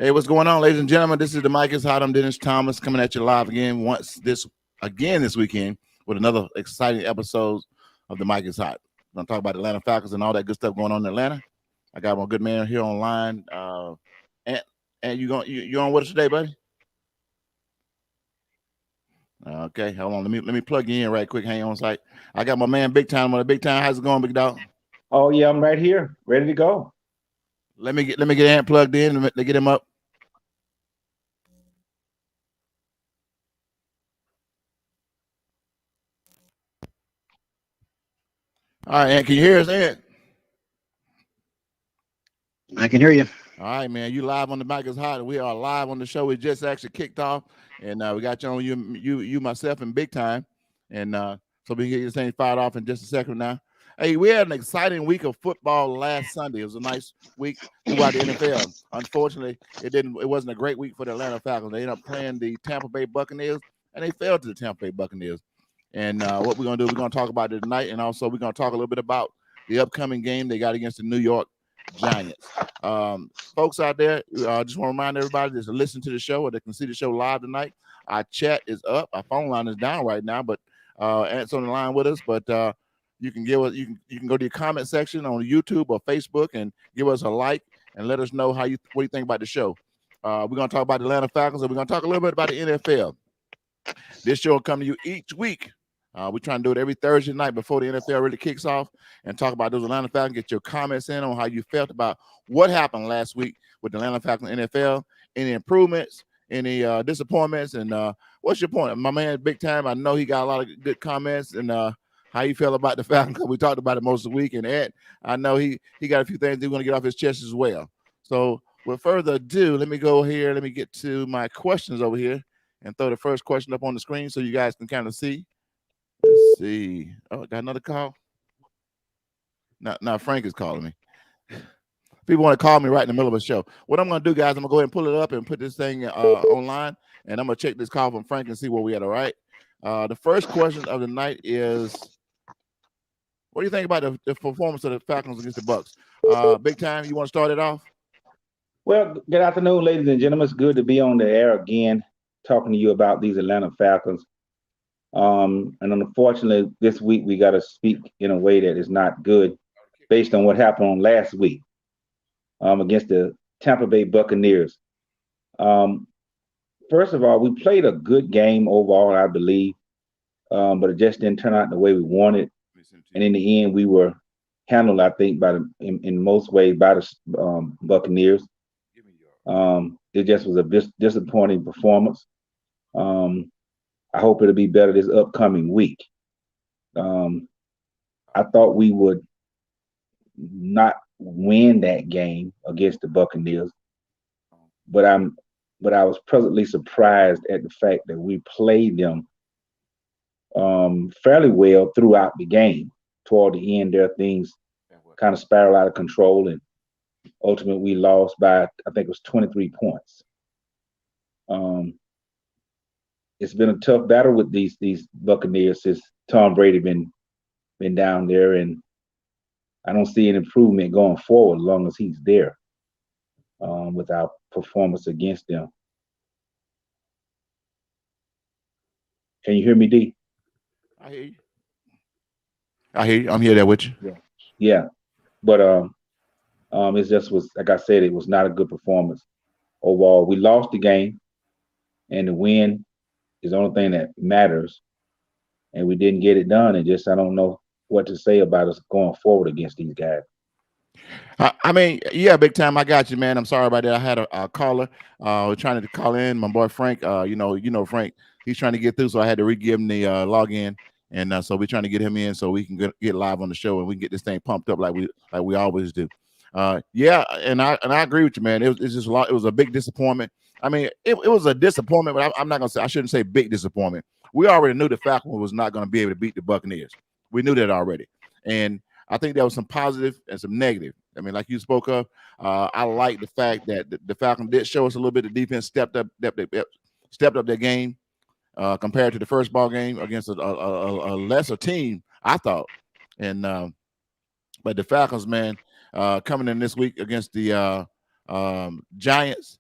Hey, what's going on, ladies and gentlemen? This is the Mike is Hot. I'm Dennis Thomas coming at you live this weekend with another exciting episode of the Mike is Hot. We're gonna talk about the Atlanta Falcons and all that good stuff going on in Atlanta. I got my good man here online. And you on with us today, buddy? Okay, hold on. Let me plug you in right quick. Hang on, site. I got my man Big Time on the Big Time. How's it going, Big Dog? Oh yeah, I'm right here, ready to go. Let me get Ant plugged in. Let me get him up. All right, Ant, can you hear us, Ant? I can hear you. All right, man. You live on the mic is hot. We are live on the show. We just actually kicked off, and we got you on myself, and Big Time, and so we can get this thing fired off in just a second now. Hey, we had an exciting week of football last Sunday. It was a nice week throughout the NFL. Unfortunately, it wasn't a great week for the Atlanta Falcons. They ended up playing the Tampa Bay Buccaneers, and they fell to the Tampa Bay Buccaneers. And what we're gonna do, we're gonna talk about it tonight, and also we're gonna talk a little bit about the upcoming game they got against the New York Giants. Folks out there, I just want to remind everybody to listen to the show or they can see the show live tonight. Our chat is up. Our phone line is down right now, but Ant's on the line with us. But you can you can go to your comment section on YouTube or Facebook and give us a like and let us know what you think about the show. We're gonna talk about the Atlanta Falcons and we're gonna talk a little bit about the NFL. This show will come to you each week. We're trying to do it every Thursday night before the NFL really kicks off and talk about those Atlanta Falcons. Get your comments in on how you felt about what happened last week with the Atlanta Falcons NFL. Any improvements, any disappointments, and what's your point? My man, Big Time, I know he got a lot of good comments and how you feel about the Falcons. We talked about it most of the week. And Ed, I know he got a few things he's going to get off his chest as well. So with further ado, let me go here. Let me get to my questions over here and throw the first question up on the screen so you guys can kind of see. Let's see. Oh, got another call. Now Frank is calling me. People want to call me right in the middle of a show. What I'm going to do, guys, I'm going to go ahead and pull it up and put this thing online, and I'm going to check this call from Frank and see where we at, all right? The first question of the night is, what do you think about the performance of the Falcons against the Bucks? Big Time, you want to start it off? Well, good afternoon, ladies and gentlemen. It's good to be on the air again, talking to you about these Atlanta Falcons. And unfortunately, this week we got to speak in a way that is not good, based on what happened on last week against the Tampa Bay Buccaneers. First of all, we played a good game overall, I believe, but it just didn't turn out the way we wanted. And in the end, we were handled, I think, in most ways by the Buccaneers. It just was a disappointing performance. I hope it'll be better this upcoming week. I thought we would not win that game against the Buccaneers, but I was pleasantly surprised at the fact that we played them fairly well throughout the game. Toward the end, there things kind of spiraled out of control, and ultimately we lost by, I think it was 23 points. It's been a tough battle with these Buccaneers since Tom Brady been down there, and I don't see an improvement going forward as long as he's there with our performance against them. Can you hear me, D? I hear you. I'm here there with you. Yeah. But it just was, like I said, it was not a good performance overall. We lost the game, and the win is the only thing that matters. And we didn't get it done. And just, I don't know what to say about us going forward against these guys. I mean, yeah, Big Time. I got you, man. I'm sorry about that. I had a caller trying to call in. My boy Frank. You know Frank. He's trying to get through, so I had to re-give him the login, and so we're trying to get him in so we can get live on the show and we can get this thing pumped up like we always do. Yeah, and I agree with you, man. It's just a lot. It was a big disappointment. I mean, it was a disappointment, but I'm not gonna say, I shouldn't say big disappointment. We already knew the Falcons was not going to be able to beat the Buccaneers. We knew that already, and I think there was some positive and some negative. I mean, like you spoke of, I like the fact that the Falcons did show us a little bit of defense, stepped up their game compared to the first ball game against a lesser team, I thought. And but the Falcons, man, coming in this week against the Giants,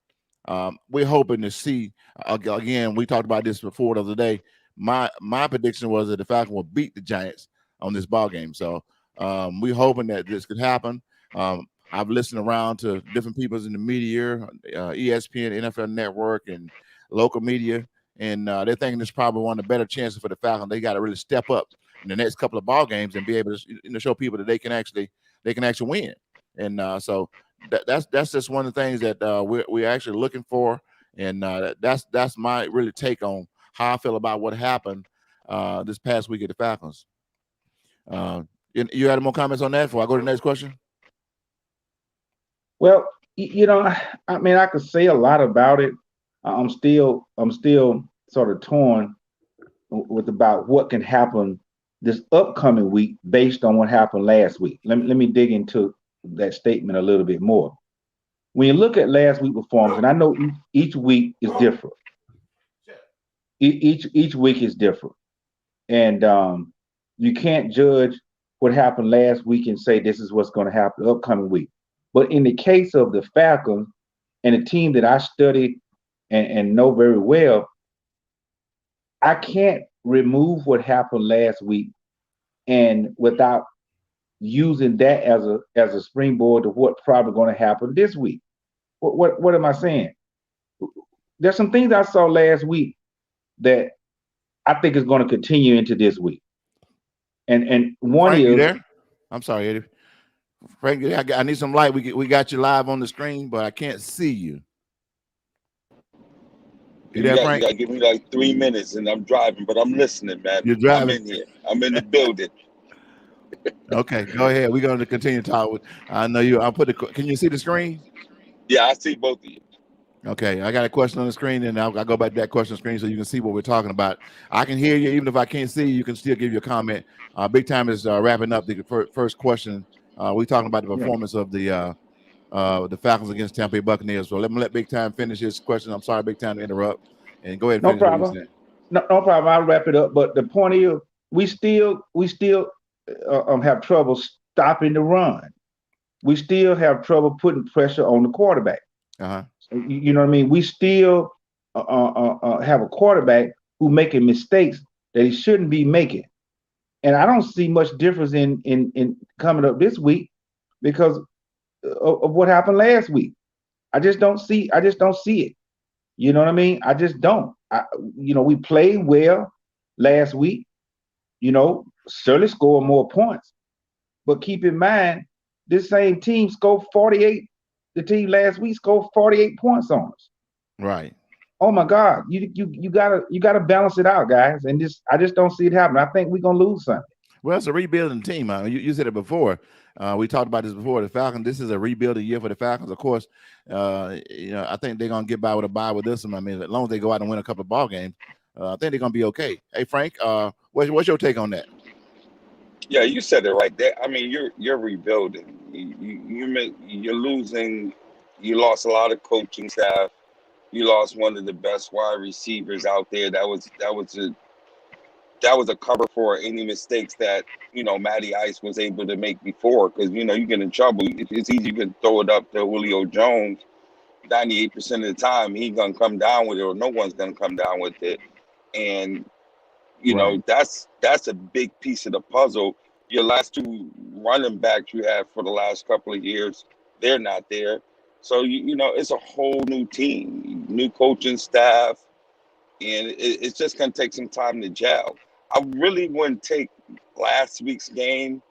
we're hoping to see again. We talked about this before the other day. My prediction was that the Falcons will beat the Giants on this ball game. So we're hoping that this could happen. I've listened around to different people in the media, ESPN, NFL Network, and local media, and they're thinking it's probably one of the better chances for the Falcons. They got to really step up in the next couple of ball games and be able to show people that they can actually win. And so that's just one of the things that we're actually looking for, and that's my really take on how I feel about what happened this past week at the Falcons. You had more comments on that before I go to the next question? Well, I mean, I could say a lot about it. I'm still sort of torn with about what can happen this upcoming week based on what happened last week. Let me dig into that statement a little bit more. When you look at last week's performance, and I know each week is different. Each week is different, and you can't judge what happened last week and say this is what's going to happen the upcoming week. But in the case of the Falcons and a team that I study and know very well, I can't remove what happened last week and without using that as a springboard to what's probably going to happen this week. What am I saying? There's some things I saw last week that I think is going to continue into this week. And one Frank, is, you there? I'm sorry, Eddie. Frank, I need some light. We got you live on the screen, but I can't see you. You got to give me like 3 minutes, and I'm driving, but I'm listening, man. You're driving. I'm in here. I'm in the building. Okay, go ahead. We're going to continue to talk. I know you. Can you see the screen? Yeah, I see both of you. Okay, I got a question on the screen, and I'll go back to that question screen so you can see what we're talking about. I can hear you, even if I can't see you. You can still give your comment. Big Time is wrapping up the first question. We're talking about the performance of the Falcons against Tampa Bay Buccaneers. So let Big Time finish his question. I'm sorry, Big Time, to interrupt. And go ahead. No problem. No problem. I'll wrap it up. But the point is, we still have trouble stopping the run. We still have trouble putting pressure on the quarterback. You know what I mean? We still have a quarterback who making mistakes that he shouldn't be making, and I don't see much difference in coming up this week because of what happened last week. I just don't see it. You know what I mean? I just don't. We played well last week. Certainly scored more points, but keep in mind this same team scored 48. The team last week scored 48 points on us. Right. Oh my God, you gotta balance it out, guys. And I just don't see it happening. I think we're gonna lose Sunday. Well, it's a rebuilding team. You said it before. We talked about this before. The Falcons. This is a rebuilding year for the Falcons. Of course, I think they're gonna get by with a bye with this one. I mean, as long as they go out and win a couple of ball games, I think they're gonna be okay. Hey, Frank, what's your take on that? Yeah, you said it right there. I mean, you're rebuilding. You're losing. You lost a lot of coaching staff. You lost one of the best wide receivers out there. That was a cover for any mistakes that Matty Ice was able to make before. Because you get in trouble. It's easy to throw it up to Julio Jones. 98% of the time, he's gonna come down with it, or no one's gonna come down with it. And that's a big piece of the puzzle. Your last two running backs you had for the last couple of years, they're not there. So it's a whole new team, new coaching staff, and it's just gonna take some time to gel. I really wouldn't take last week's game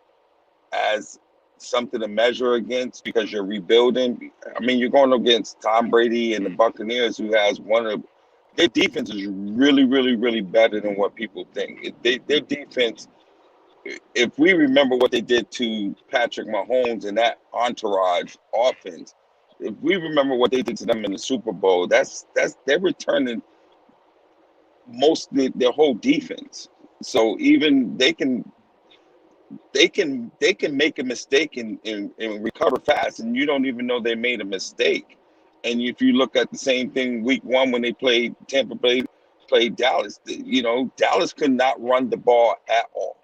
as something to measure against because you're rebuilding. I mean, you're going against Tom Brady and the Buccaneers, who has one of their defense is really, really, really better than what people think. Their defense, if we remember what they did to Patrick Mahomes and that entourage offense, if we remember what they did to them in the Super Bowl, they're returning their whole defense. So even they can make a mistake and recover fast, and you don't even know they made a mistake. And if you look at the same thing week one when they played Tampa Bay, played Dallas, Dallas could not run the ball at all.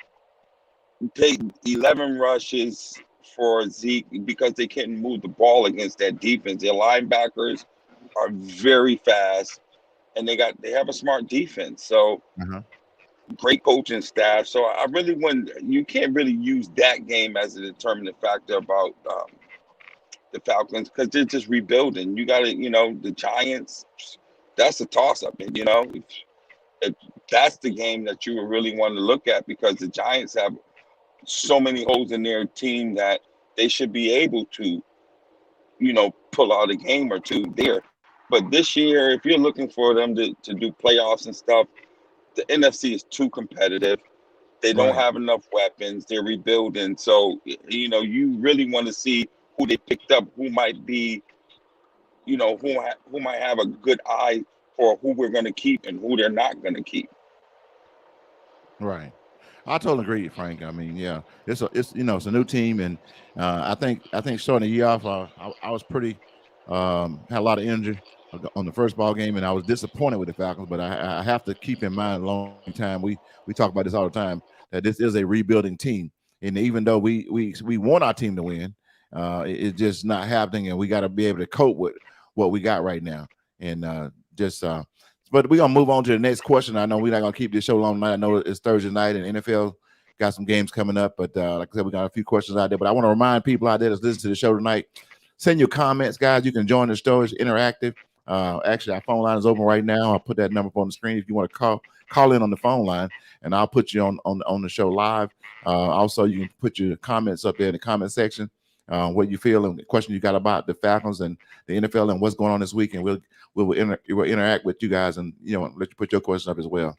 Played 11 rushes for Zeke because they couldn't move the ball against that defense. Their linebackers are very fast, and they have a smart defense. So Uh-huh. great coaching staff. So I really wouldn't. You can't really use that game as a determining factor about the Falcons because they're just rebuilding. You got to, the Giants. That's a toss up, and if that's the game that you would really want to look at because the Giants have so many holes in their team that they should be able to, pull out a game or two there. But this year, if you're looking for them to do playoffs and stuff, the NFC is too competitive. They don't Right. have enough weapons. They're rebuilding. So, you really want to see who they picked up, who might be, who might have a good eye for who we're going to keep and who they're not going to keep. Right. I totally agree, Frank. I mean, yeah, it's a new team, and I think starting the year off, I was pretty had a lot of energy on the first ball game, and I was disappointed with the Falcons. But I have to keep in mind a long time. We talk about this all the time that this is a rebuilding team, and even though we want our team to win, it's just not happening, and we got to be able to cope with what we got right now, and just. But we're gonna move on to the next question. I know we're not gonna keep this show long tonight. I know it's Thursday night and NFL got some games coming up, but like I said, we got a few questions out there. But I want to remind people out there that's listening to the show tonight, send your comments, guys. You can join the show. It's interactive. Actually, our phone line is open right now. I'll put that number up on the screen if you want to call in on the phone line, and I'll put you on the show live. Also, you can put your comments up there in the comment section. What you feel and the question you got about the Falcons and the NFL and what's going on this week, and we'll interact with you guys and let you put your question up as well.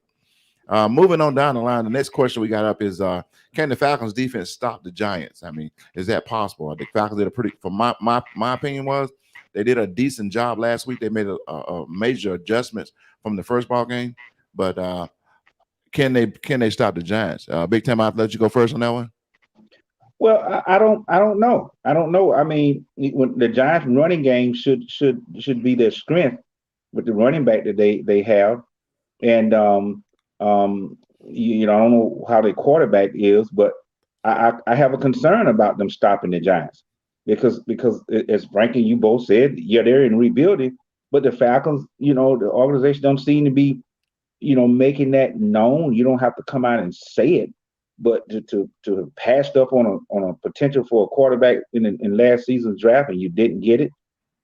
Moving on down the line, the next question we got up is can the Falcons defense stop the Giants? I mean, is that possible? The Falcons did from my opinion was they did a decent job last week. They made a major adjustments from the first ball game, but can they stop the Giants? Big Time, I'll let you go first on that one. Well, I don't know. I don't know. I mean, when the Giants' running game should be their strength with the running back that they have, and I don't know how their quarterback is, but I have a concern about them stopping the Giants because as Frank and you both said, yeah, they're in rebuilding, but the Falcons, the organization don't seem to be, making that known. You don't have to come out and say it. But to pass stuff on a potential for a quarterback in last season's draft and you didn't get it,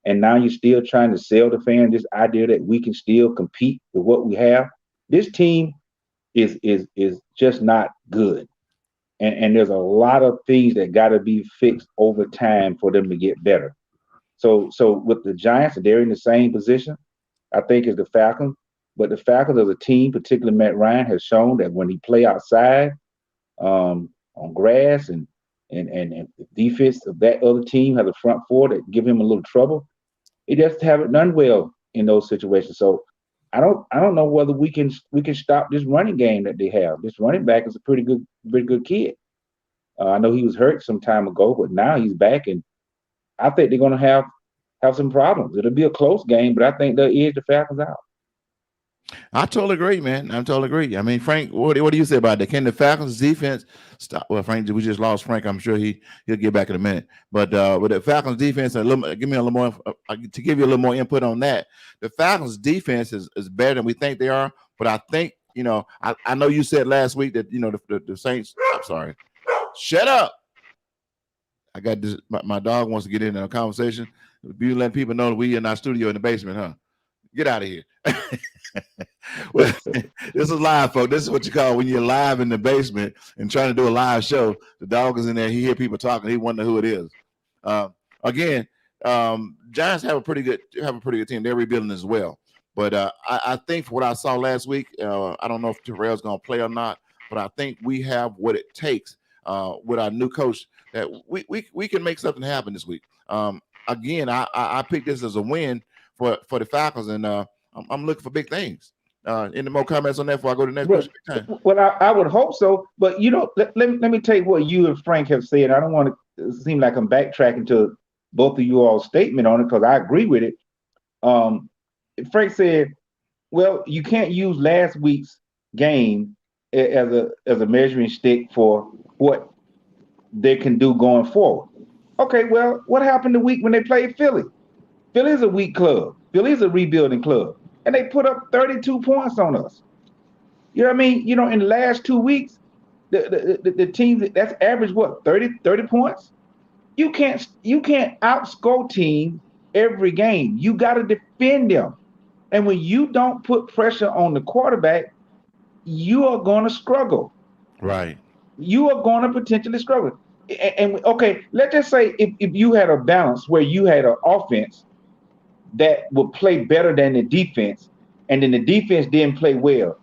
and now you're still trying to sell the fan this idea that we can still compete with what we have. This team is just not good, and there's a lot of things that got to be fixed over time for them to get better. So with the Giants, they're in the same position, I think, as the Falcons. But the Falcons as a team, particularly Matt Ryan, has shown that when he play outside. On grass and the defense of that other team has a front four that give him a little trouble. He just haven't done well in those situations. So I don't know whether we can stop this running game that they have. This running back is a pretty good kid. I know he was hurt some time ago, but now he's back, and I think they're going to have some problems. It'll be a close game, but I think they'll edge the Falcons out. I totally agree, man. I totally agree. I mean, Frank, what do you say about that? Can the Falcons defense stop? Well, Frank, we just lost Frank. I'm sure he'll get back in a minute. But with the Falcons defense, give me a little more to give you a little more input on that. The Falcons defense is better than we think they are. But I think I know you said last week that the Saints. I'm sorry. Shut up. I got this. My dog wants to get in a conversation. You letting people know that we in our studio in the basement, huh? Get out of here. Well, this is live, folks. This is what you call when you're live in the basement and trying to do a live show. The dog is in there. He hear people talking. He wonder who it is. Again, Giants have a pretty good team. They're rebuilding as well. But I think for what I saw last week, I don't know if Terrell's going to play or not. But I think we have what it takes with our new coach that we can make something happen this week. Again, I picked this as a win for the Falcons, and I'm looking for big things. Any more comments on that before I go to the next question? Well, I would hope so. But let me tell you what you and Frank have said. I don't want to seem like I'm backtracking to both of you all's statement on it because I agree with it. Frank said, "Well, you can't use last week's game as a measuring stick for what they can do going forward." Okay, well, what happened the week when they played Philly? Philly is a weak club. Philly's a rebuilding club, and they put up 32 points on us. You know what I mean? You know, in the last 2 weeks, the teams that's average what 30 points. You can't outscore teams every game. You got to defend them, and when you don't put pressure on the quarterback, you are going to struggle. Right. You are going to potentially struggle. And okay, let's just say if you had a balance where you had an offense that would play better than the defense, and then the defense didn't play well,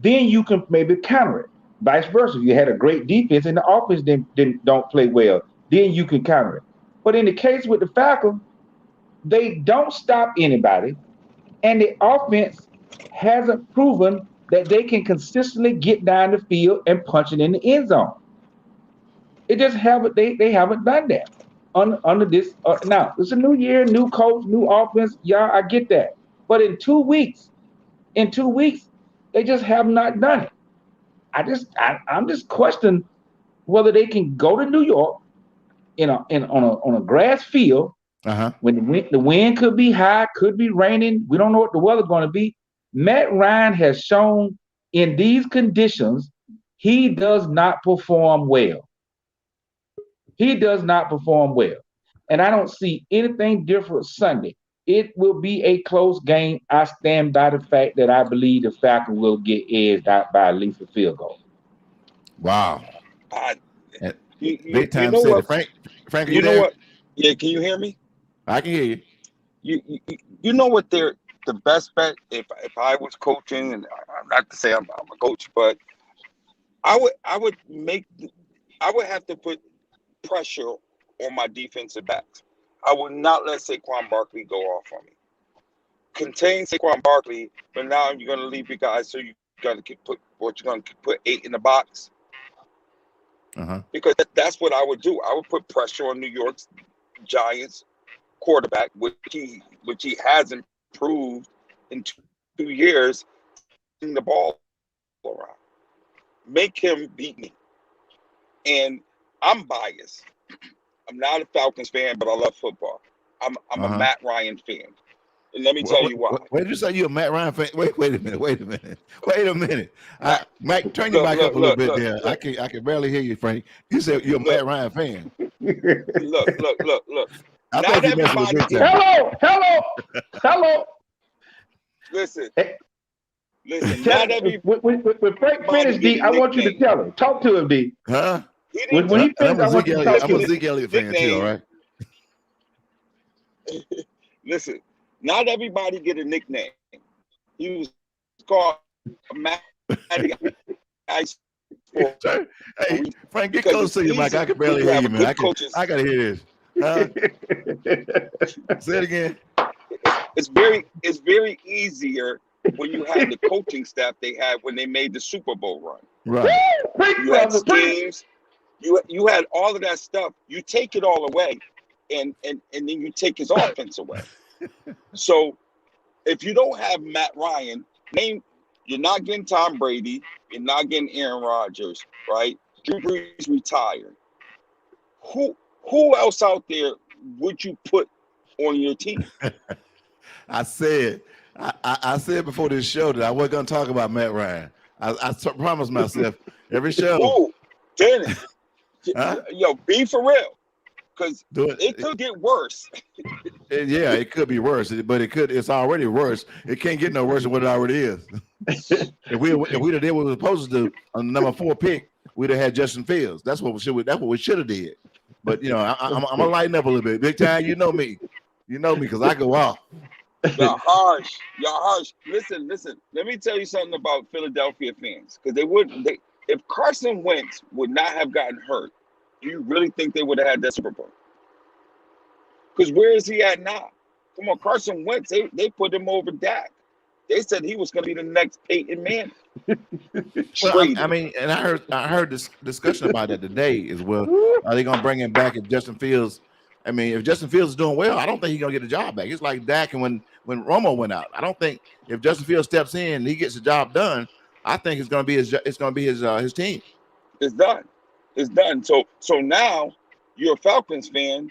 then you can maybe counter it. Vice versa, if you had a great defense and the offense don't play well, then you can counter it. But in the case with the Falcons, they don't stop anybody, and the offense hasn't proven that they can consistently get down the field and punch it in the end zone. It just haven't. They haven't done that under this. Now it's a new year, new coach, new offense. Yeah, I get that. But in 2 weeks, they just have not done it. I'm just questioning whether they can go to New York on a grass field when the wind could be high, could be raining. We don't know what the weather's going to be. Matt Ryan has shown in these conditions he does not perform well. He does not perform well. And I don't see anything different Sunday. It will be a close game. I stand by the fact that I believe the Falcons will get edged out by at least a field goal. Wow. Big time you know city. what? Frank, You know what? Yeah, can you hear me? I can hear you. You know what? They're the best bet. If I was coaching, and I'm not to say I'm a coach, but I would have to put pressure on my defensive backs. I would not let Saquon Barkley go off on me. Contain Saquon Barkley, but now you're going to leave your guys, so you're going to put 8 in the box. Because that's what I would do. I would put pressure on New York's Giants quarterback, which he has improved in 2 years, in the ball around. Make him beat me. And I'm biased. I'm not a Falcons fan, but I love football. I'm a Matt Ryan fan. And let me tell you why. Wait, did you say you're a Matt Ryan fan? Wait a minute. Mike, turn your mic up a little bit there. I can barely hear you, Frank. You said you're a Matt Ryan fan. Look. I thought you messed with Big Time. Hello. Listen. When Frank finished, D, I want you to tell him. Talk to him, D. Huh? When he finished, I want you to talk to him. I'm a Zeke Elliott fan too, all right? Listen, not everybody get a nickname. He was called Matt. Hey, Frank, get close to your mic. I can barely hear you, man. I gotta hear this. Say it again. It's very easier when you have the coaching staff they had when they made the Super Bowl run. Right. You had schemes. You had all of that stuff. You take it all away, and then you take his offense away. So if you don't have Matt Ryan, you're not getting Tom Brady, you're not getting Aaron Rodgers, right? Drew Brees retired. Who else out there would you put on your team? I said before this show that I wasn't going to talk about Matt Ryan. I promised myself every show. Oh, Dennis. Yo, be for real. Because it could get worse. Yeah, it could be worse, but it's already worse. It can't get no worse than what it already is. If we'd have did what we were supposed to do on the number 4 pick, we'd have had Justin Fields. That's what we should have did. But I'm gonna lighten up a little bit. Big Time, you know me because I go off. Y'all harsh. Listen. Let me tell you something about Philadelphia fans, because if Carson Wentz would not have gotten hurt, do you really think they would have had that Super Bowl? Because where is he at now? Come on, Carson Wentz, they put him over Dak. They said he was going to be the next Peyton Manning. Well, I mean, and I heard this discussion about that today as well. Are they going to bring him back if Justin Fields? I mean, if Justin Fields is doing well, I don't think he's going to get the job back. It's like Dak and when Romo went out. I don't think if Justin Fields steps in and he gets the job done, I think it's going to be his team. It's done. It's done. So now you're a Falcons fan.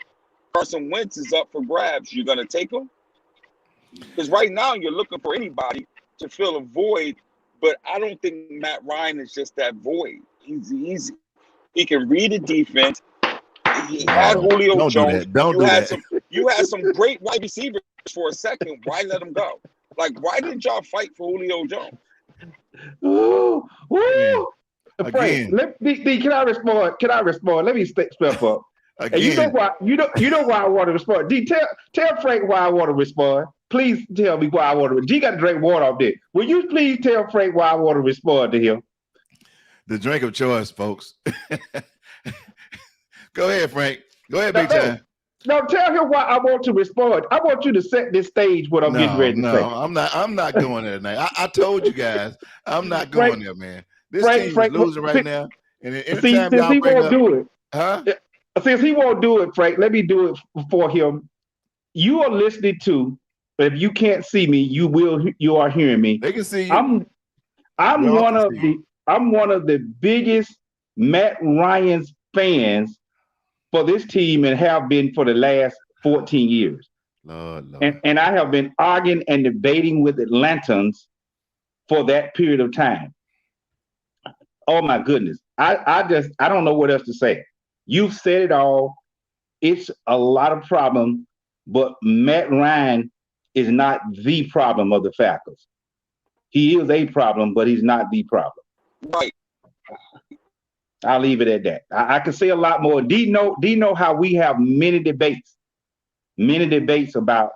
Carson Wentz is up for grabs. You're going to take him? Because right now you're looking for anybody to fill a void, but I don't think Matt Ryan is just that void. He can read the defense. He had No, Julio don't do Jones. that. Don't do that. You had some great wide receivers for a second. Why let him go? Like, why didn't y'all fight for Julio Jones? Ooh, ooh. Frank, Again. can I respond? Can I respond? Let me step up. Again. And you know why? You know why I want to respond. D, tell Frank why I want to respond. Please tell me why I want to. G got to drink water off there. Will you please tell Frank why I want to respond to him? The drink of choice, folks. Go ahead, Frank. Go ahead, big time. No, tell him why I want to respond. I want you to set this stage what I'm getting ready to say. No, I'm not going there tonight. I told you guys, I'm not going there, man. This team is losing right now. And anytime since he won't do it, huh? Since he won't do it, Frank, let me do it for him. You are listening to. If you can't see me, you are hearing me. They can see you. I'm one of the biggest Matt Ryan's fans for this team and have been for the last 14 years. Lord. And I have been arguing and debating with Atlantans for that period of time. Oh my goodness. I don't know what else to say. You've said it all. It's a lot of problem, but Matt Ryan is not the problem of the Falcons. He is a problem, but he's not the problem. Right. I'll leave it at that. I can say a lot more. Do you know how we have many debates about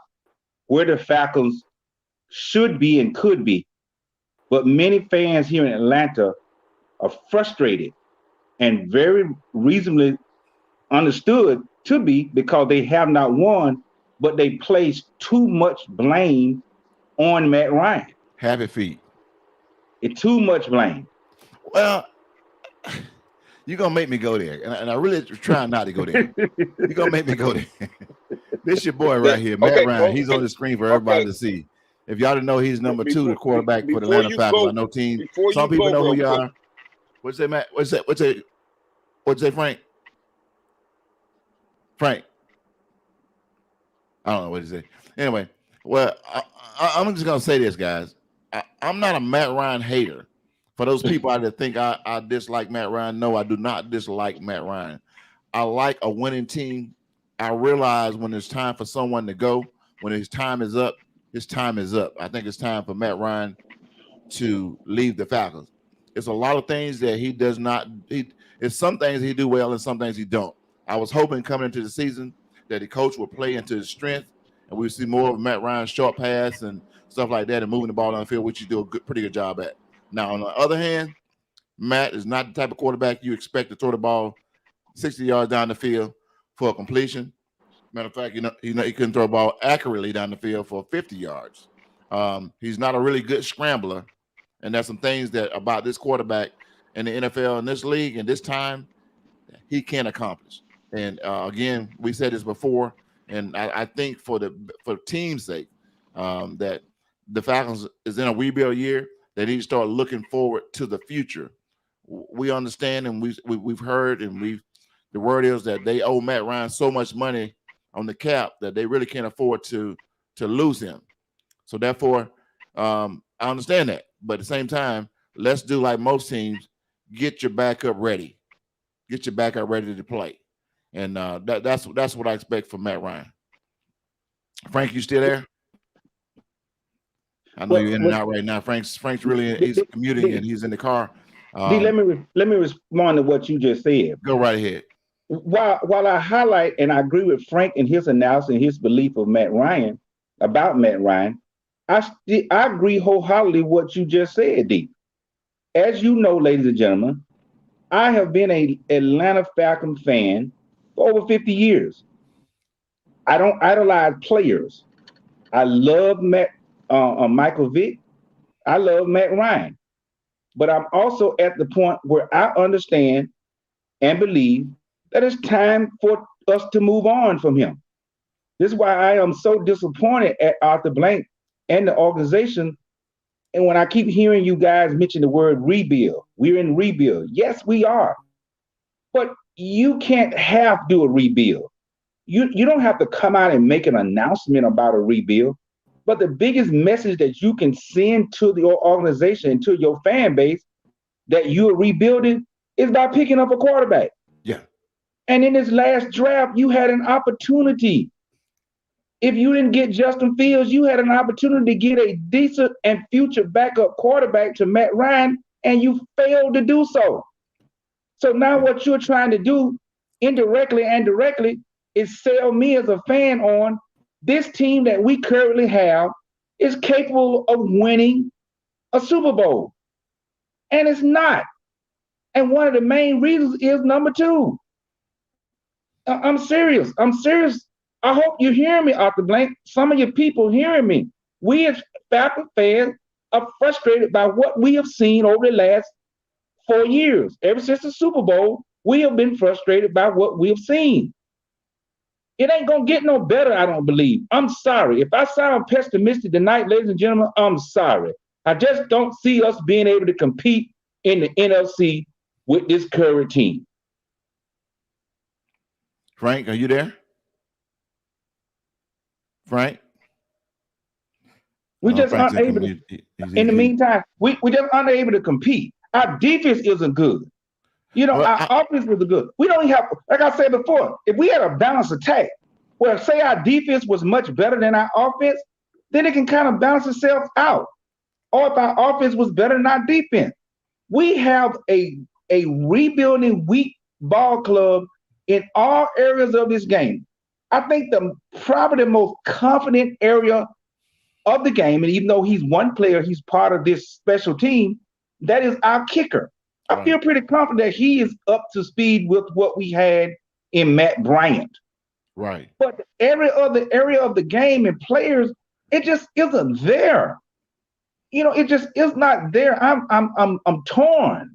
where the Falcons should be and could be, but many fans here in Atlanta are frustrated and very reasonably understood to be because they have not won, but they place too much blame on Matt Ryan. Happy feet. It's too much blame. Well, you're going to make me go there. And I really try not to go there. You're going to make me go there. This your boy right here, Matt Ryan. He's on the screen for everybody to see. If y'all didn't know, he's number 2, the quarterback for the Atlanta Falcons. I know some people know who you are. What's that, Matt? What's that, Frank? Frank. I don't know what he said. Anyway, well, I'm just going to say this, guys. I'm not a Matt Ryan hater. For those people out there think I dislike Matt Ryan, no, I do not dislike Matt Ryan. I like a winning team. I realize when it's time for someone to go, when his time is up, his time is up. I think it's time for Matt Ryan to leave the Falcons. It's a lot of things that he does not. It's some things he do well and some things he don't. I was hoping coming into the season that the coach would play into his strength and we would see more of Matt Ryan's short pass and stuff like that and moving the ball down the field, which he do a pretty good job at. Now, on the other hand, Matt is not the type of quarterback you expect to throw the ball 60 yards down the field for a completion. Matter of fact, he couldn't throw a ball accurately down the field for 50 yards. He's not a really good scrambler, and there's some things that about this quarterback in the NFL in this league and this time he can't accomplish. And again, we said this before, and I think for team's sake, that the Falcons is in a rebuild year. They need to start looking forward to the future. We understand, and we've heard, and the word is that they owe Matt Ryan so much money on the cap that they really can't afford to lose him. So therefore, I understand that. But at the same time, let's do like most teams: get your backup ready, get your backup ready to play, and that's what I expect from Matt Ryan. Frank, you still there? I know you're in and out right now. Frank's really he's commuting and he's in the car. Let me respond to what you just said. Go right ahead. While I highlight and I agree with Frank in his analysis and his belief of Matt Ryan, I agree wholeheartedly what you just said, D. As you know, ladies and gentlemen, I have been an Atlanta Falcon fan for over 50 years. I don't idolize players. I love Michael Vick. I love Matt Ryan. But I'm also at the point where I understand and believe that it's time for us to move on from him. This is why I am so disappointed at Arthur Blank and the organization. And when I keep hearing you guys mention the word rebuild, we're in rebuild. Yes, we are. But you can't do a rebuild. You don't have to come out and make an announcement about a rebuild. But the biggest message that you can send to your organization and to your fan base that you're rebuilding is by picking up a quarterback. Yeah. And in this last draft, you had an opportunity. If you didn't get Justin Fields, you had an opportunity to get a decent and future backup quarterback to Matt Ryan, and you failed to do so. So now what you're trying to do, indirectly and directly, is sell me as a fan on this team that we currently have is capable of winning a Super Bowl. And it's not. And one of the main reasons is number two. I'm serious. I'm serious. I hope you hear me, Arthur Blank. Some of your people hearing me. We as Falcons fans are frustrated by what we have seen over the last 4 years. Ever since the Super Bowl, we have been frustrated by what we have seen. It ain't gonna get no better, I don't believe. I'm sorry. If I sound pessimistic tonight, ladies and gentlemen, I'm sorry. I just don't see us being able to compete in the NFC with this current team. Frank, are you there? Frank? We just aren't able to, in the meantime, we just aren't able to compete. Our defense isn't good. You know, our offense isn't good. We don't even have, like I said before, if we had a balanced attack, where say our defense was much better than our offense, then it can kind of balance itself out. Or if our offense was better than our defense. We have a rebuilding weak ball club in all areas of this game. I think probably the most confident area of the game, and even though he's one player, he's part of this special team, that is our kicker. I feel pretty confident that he is up to speed with what we had in Matt Bryant. Right. But every other area of the game and players, it just isn't there. You know, it just is not there. I'm torn.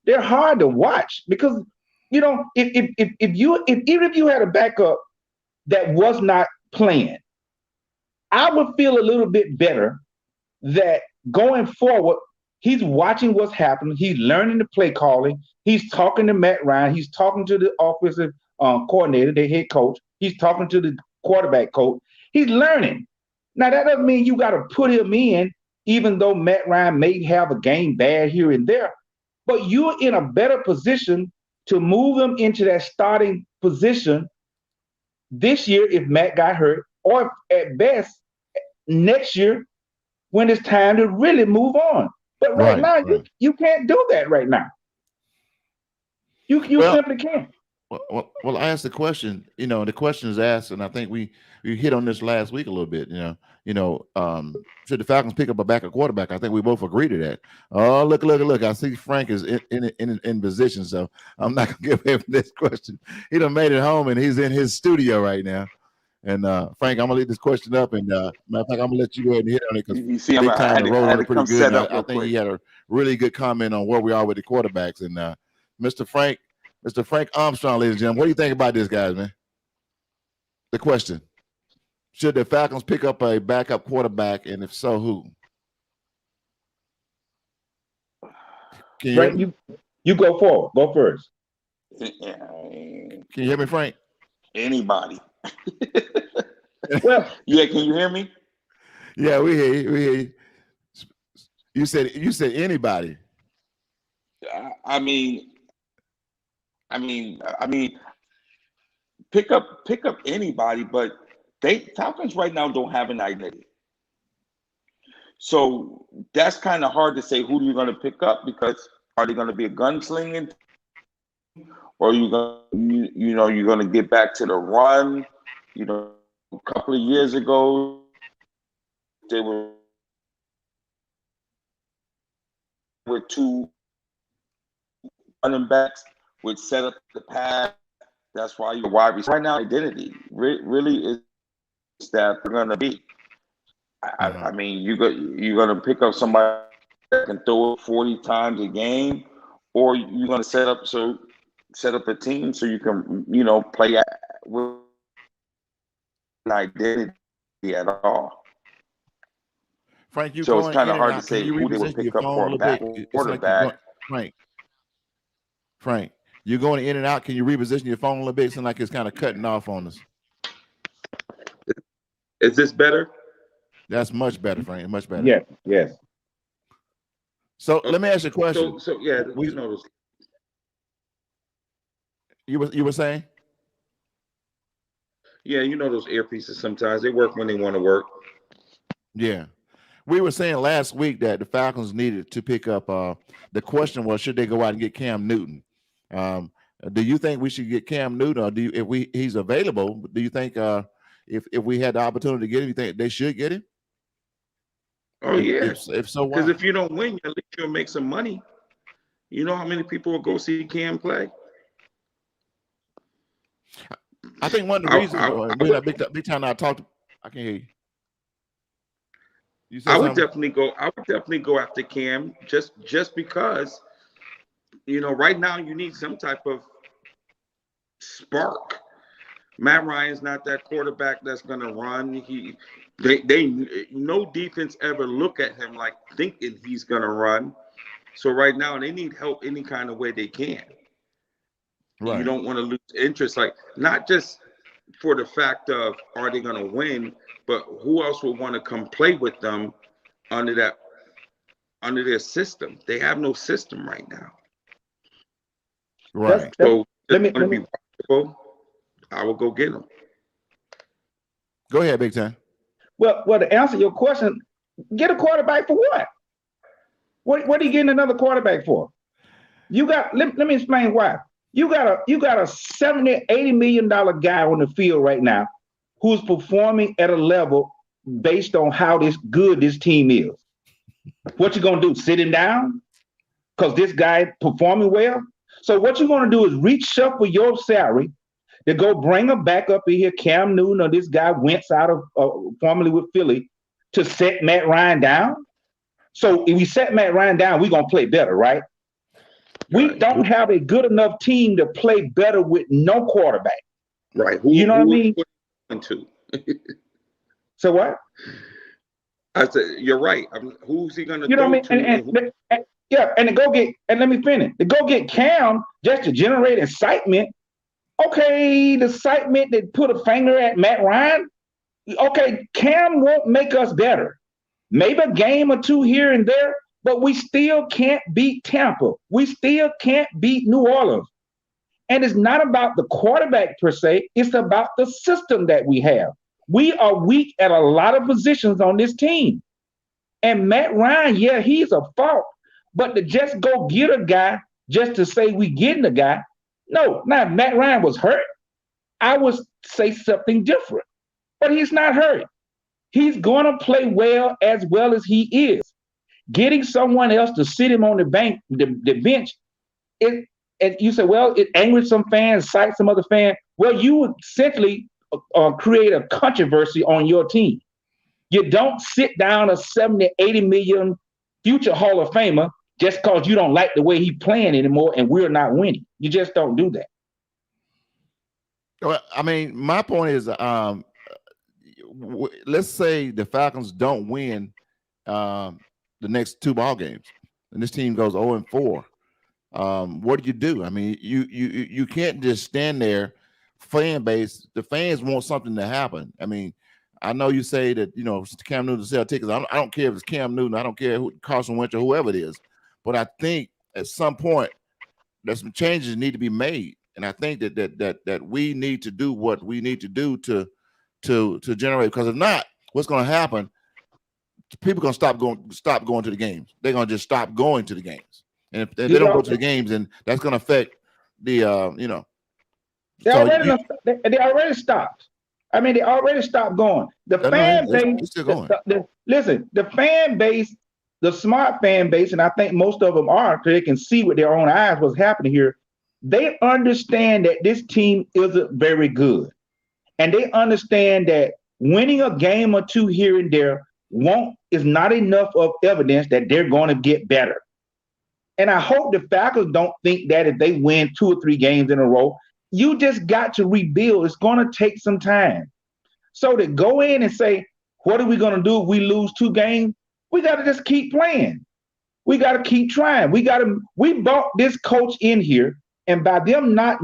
They're hard to watch because, you know, even if you had a backup that was not playing, I would feel a little bit better that going forward, he's watching what's happening. He's learning the play calling. He's talking to Matt Ryan. He's talking to the offensive coordinator, the head coach. He's talking to the quarterback coach. He's learning. Now, that doesn't mean you got to put him in, even though Matt Ryan may have a game bad here and there. But you're in a better position to move him into that starting position this year if Matt got hurt, or at best next year when it's time to really move on. But right now, you can't do that right now. You simply can't. Well, I asked the question. You know, the question is asked, and I think we hit on this last week a little bit. Should the Falcons pick up a backup quarterback? I think we both agree to that. Oh, look! I see Frank is in position, so I'm not gonna give him this question. He done made it home, and he's in his studio right now. And Frank, I'm gonna leave this question up, and matter of fact, I'm gonna let you go ahead and hit on it because you see, Big Time rolled on it pretty good. I think he had a really good comment on where we are with the quarterbacks. And Mr. Frank Armstrong, ladies and gentlemen, what do you think about this, guys, man? The question: should the Falcons pick up a backup quarterback, and if so, who? Frank, you go forward. Go first. Can you hear me, Frank? Anybody. Well, yeah, can you hear me? Yeah, we hear you. We hear you. You said anybody. I mean, pick up anybody, but Falcons right now don't have an identity. So that's kind of hard to say who you're going to pick up, because are they going to be a gunslinging, or are you going you're going to get back to the run? You know, a couple of years ago, they were with two running backs, which set up the pass. That's why you're wide receiver. Right now, identity really is that they're going to be. I mean, you're going to pick up somebody that can throw it 40 times a game, or you're going to set up a team so you can, play with an identity at all. Frank, so it's kind of hard to say who they would pick up for a back quarterback. Frank, you're going in and out. Can you reposition your phone a little bit? It seems like it's kind of cutting off on us. Is this better? That's much better, Frank. Much better. Yes, yes. So let me ask you a question. So yeah, you were saying? Yeah, those earpieces sometimes they work when they want to work. Yeah. We were saying last week that the Falcons needed to pick up. The question was, should they go out and get Cam Newton? Do you think we should get Cam Newton, or he's available? Do you think if we had the opportunity to get him, you think they should get him? Oh yeah. If so, why? Because if you don't win, at least you'll make some money. You know how many people will go see Cam play? I think one of the reasons big time I talked. I can't hear you. I would definitely go after Cam just because, right now you need some type of spark. Matt Ryan's not that quarterback that's gonna run. They no defense ever look at him like thinking he's gonna run. So right now they need help any kind of way they can. Right. You don't want to lose interest, like not just for the fact of are they gonna win, but who else would want to come play with them under their system? They have no system right now. Right. So let me be possible. I will go get them. Go ahead, Big Time. Well, to answer your question, get a quarterback for what? What are you getting another quarterback for? You got. Let me explain why. You got a $70, $80 million guy on the field right now who's performing at a level based on how good this team is. What you gonna do? Sit him down? Because this guy performing well? So what you're gonna do is reshuffle your salary to go bring him back up in here, Cam Newton or this guy Wentz out of formerly with Philly, to set Matt Ryan down. So if we set Matt Ryan down, we're gonna play better, right? We don't have a good enough team to play better with no quarterback. Right. You know what I mean? So what? I said, you're right. Who's he going to? You know what I mean? And to go get, and let me finish. To go get Cam just to generate excitement. Okay, the excitement that put a finger at Matt Ryan. Okay, Cam won't make us better. Maybe a game or two here and there, but we still can't beat Tampa. We still can't beat New Orleans. And it's not about the quarterback per se. It's about the system that we have. We are weak at a lot of positions on this team. And Matt Ryan, yeah, he's a fault. But to just go get a guy just to say we getting a guy, no, now Matt Ryan was hurt, I would say something different. But he's not hurt. He's going to play well as he is. Getting someone else to sit him on the bench, you say, well, it angers some fans, excites some other fans. Well, you would essentially create a controversy on your team. You don't sit down a 70, 80 million future Hall of Famer just because you don't like the way he's playing anymore and we're not winning. You just don't do that. Well, I mean, my point is, let's say the Falcons don't win the next 2 ball games, and this team goes 0-4. What do? I mean, you can't just stand there. Fan base, the fans want something to happen. I mean, I know you say that Cam Newton sell tickets. I don't care if it's Cam Newton. I don't care who Carson Wentz or whoever it is. But I think at some point there's some changes need to be made, and I think that we need to do what we need to do to generate. Because if not, what's going to happen? People are going to stop going to the games. They're going to just stop going to the games, and if they don't go to the games, then that's going to affect the They already stopped. I mean, they already stopped going. The fan base, still going. Listen, the fan base, the smart fan base, and I think most of them are, because they can see with their own eyes what's happening here. They understand that this team isn't very good. And they understand that winning a game or two here and there is not enough of evidence that they're going to get better. And I hope the Falcons don't think that if they win 2 or 3 games in a row, you just got to rebuild. It's going to take some time. So to go in and say, what are we going to do if we lose 2 games? We got to just keep playing. We got to keep trying. We brought this coach in here, and by them not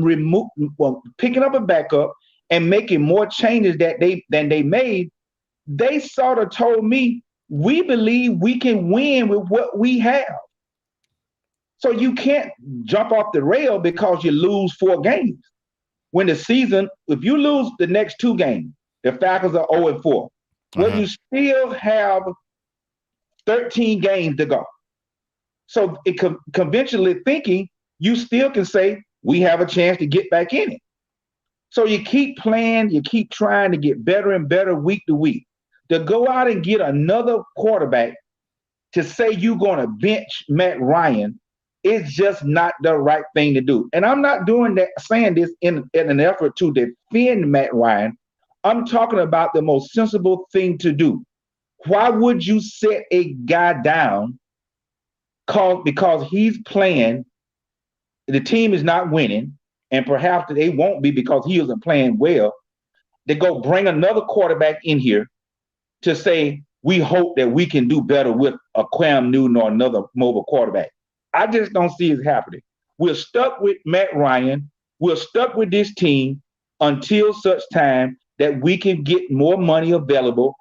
picking up a backup and making more changes than they made, they sort of told me, we believe we can win with what we have. So you can't jump off the rail because you lose 4 games. When the season, if you lose the next 2 games, the Falcons are 0-4. Well, you still have 13 games to go. So conventionally thinking, you still can say, we have a chance to get back in it. So you keep playing, you keep trying to get better and better week to week. To go out and get another quarterback to say you're going to bench Matt Ryan is just not the right thing to do. And I'm not saying this in an effort to defend Matt Ryan. I'm talking about the most sensible thing to do. Why would you set a guy down because he's playing, the team is not winning, and perhaps they won't be because he isn't playing well, they go bring another quarterback in here to say, we hope that we can do better with a Cam Newton or another mobile quarterback. I just don't see it happening. We're stuck with Matt Ryan. We're stuck with this team until such time that we can get more money available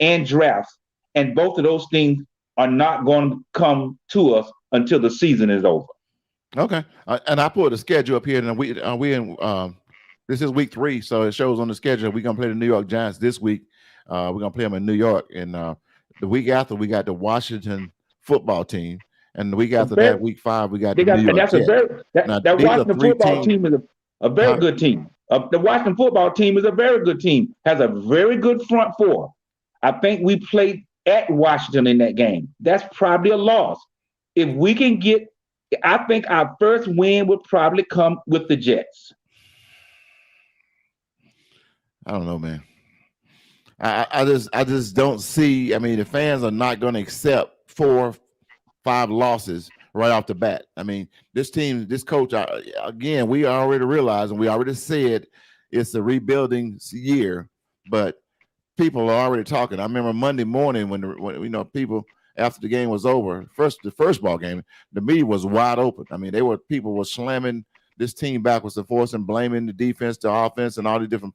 and drafts. And both of those things are not going to come to us until the season is over. Okay. And I put the schedule up here, and this is week 3, so it shows on the schedule. We're going to play the New York Giants this week. We're going to play them in New York. And the week after, we got the Washington football team. And the week after that, week 5, we got the New York Jets. That Washington football team is a very good team. The Washington football team is a very good team, has a very good front 4. I think we played at Washington in that game. That's probably a loss. If we can get, I think our first win would probably come with the Jets. I don't know, man. I just don't see. I mean, the fans are not going to accept 4-5 losses right off the bat. I mean, this team, this coach, again, we already realized and we already said it's a rebuilding year, but people are already talking. I remember Monday morning when people after the game was over, the first ball game, the media was wide open. I mean, people were slamming this team backwards and forwards and blaming the defense, the offense, and all the different